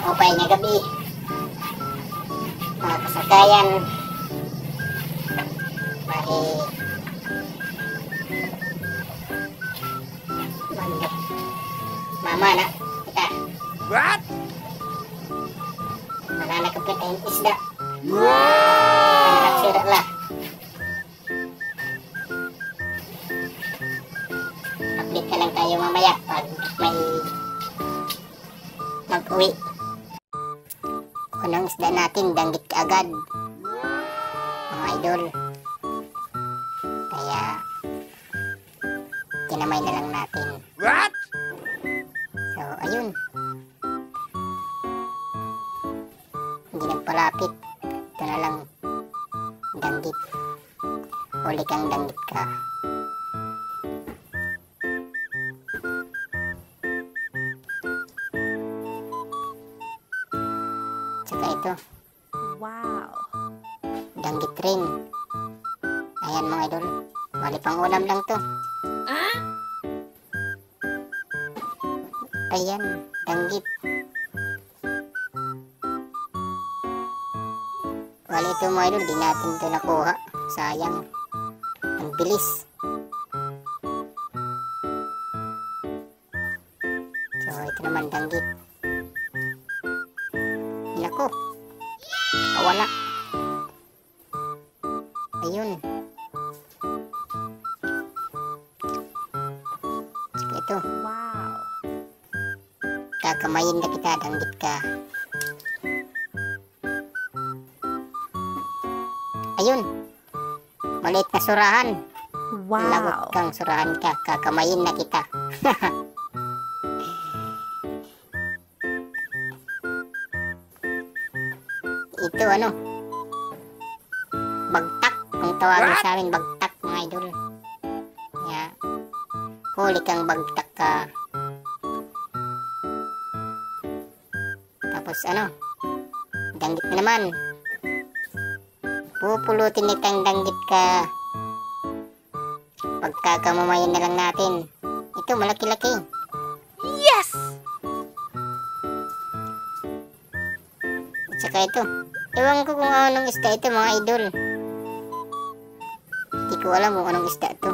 upay niya gabi. Mga kasagayan. Bali mandok. Mama na. Kita. What? Nananakapit ang isda. Wow! Nagsira lah. Update ka lang tayo mamaya pag may mag-uwi. Unang isda natin, danggit ka agad. Mga idol. Kaya kinamay na lang natin. What? So, ayun. Hindi nagpalapit. Ito na lang. Danggit. Huli kang danggit ka. Tsaka ito. Wow. Danggit rin. Ayan mga idol. Bali pang ulam lang to. Ayan. Danggit. Bali ito mga idol. Di natin ito nakuha. Sayang. Ang bilis. So ito naman danggit. Nako. Wala. Ayun. Tsaka ito. Wow. Kakamayin na kita, danggit ka. Ayun. Maliit na surahan. Lagot Wow. kang surahan ka. Kakamayin na kita. Ito ano? Bagtak. Ang tawagin sa amin, bagtak mga idol. Kaya, huli kang bagtak ka. Tapos ano? Danggit na naman. Pupulutin nitang danggit ka. Pagkakamamayan na lang natin. Ito, malaki-laki. Yes! At saka ito. Ewan ko kung anong isda ito mga idol. Hindi ko alam kung anong isda ito.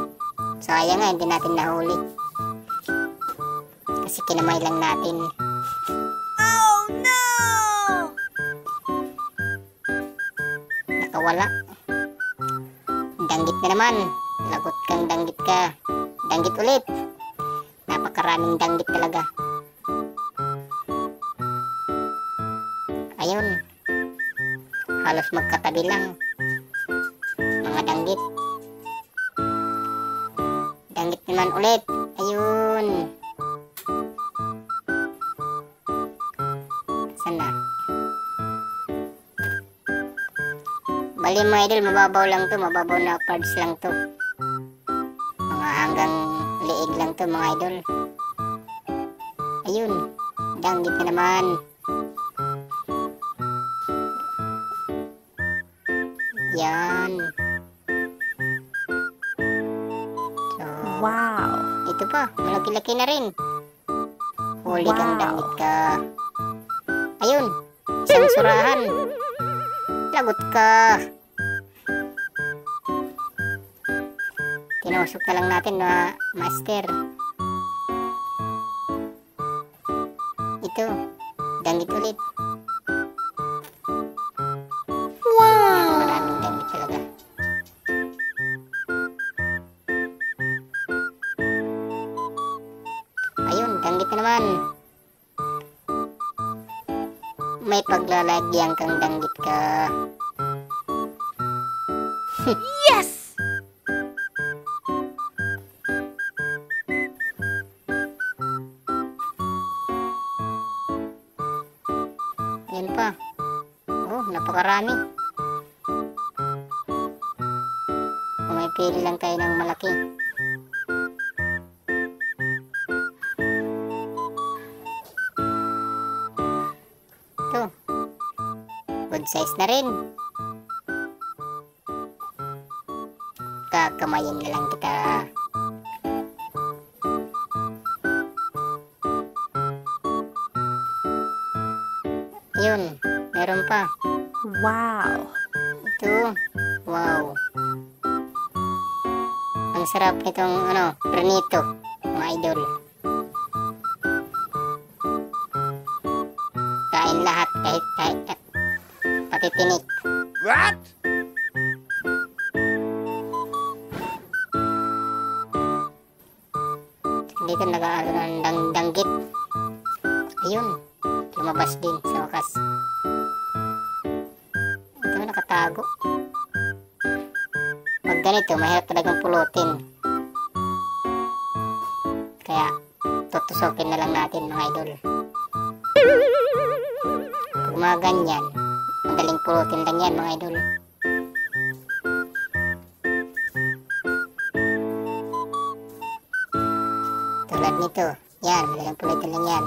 Sayang nga, hindi natin nahuli. Kasi kinamay lang natin. Oh no! Nakawala. Danggit na naman. Lagot kang danggit ka. Danggit ulit. Napakaraming danggit talaga. Ayun. Halos magkatabi lang. Mga danggit. Danggit naman ulit. Ayun. Sana. Bali mga idol, mababaw lang to. Mababaw na parts lang to. Mga hanggang liig lang to mga idol. Ayun. Danggit na naman. Yan. So, Wow. ito pa. Malaki-laki na rin. Huli kang Wow. danggit ka. Ayun. Isang surahan. Lagot ka. Tinusok na lang natin na master. Ito. Danggit ulit. Wow. Maraming danggit talaga. Ayun, danggit na naman. May paglalagyan kang danggit ka. Yes! Yan pa. Oh, napakarami. Pumipili lang tayo ng malaki. Ito. Good size na rin. Kakamayin na lang kita. Ayun, meron pa. Wow. Ito, wow. Ang sarap nitong pranito, mga idol. Kain lahat, kahit pati tinik. What? Dito nag-aalo ng danggit. Ayun, lumabas din sa wakas. Ito nakatago. Pag ganito, mahirap talagang pulutin. Kaya, tutusokin na lang natin mga idol. Pag mga ganyan, madaling pulutin lang yan mga idol. Tulad nito, yan, madaling pulutin lang yan.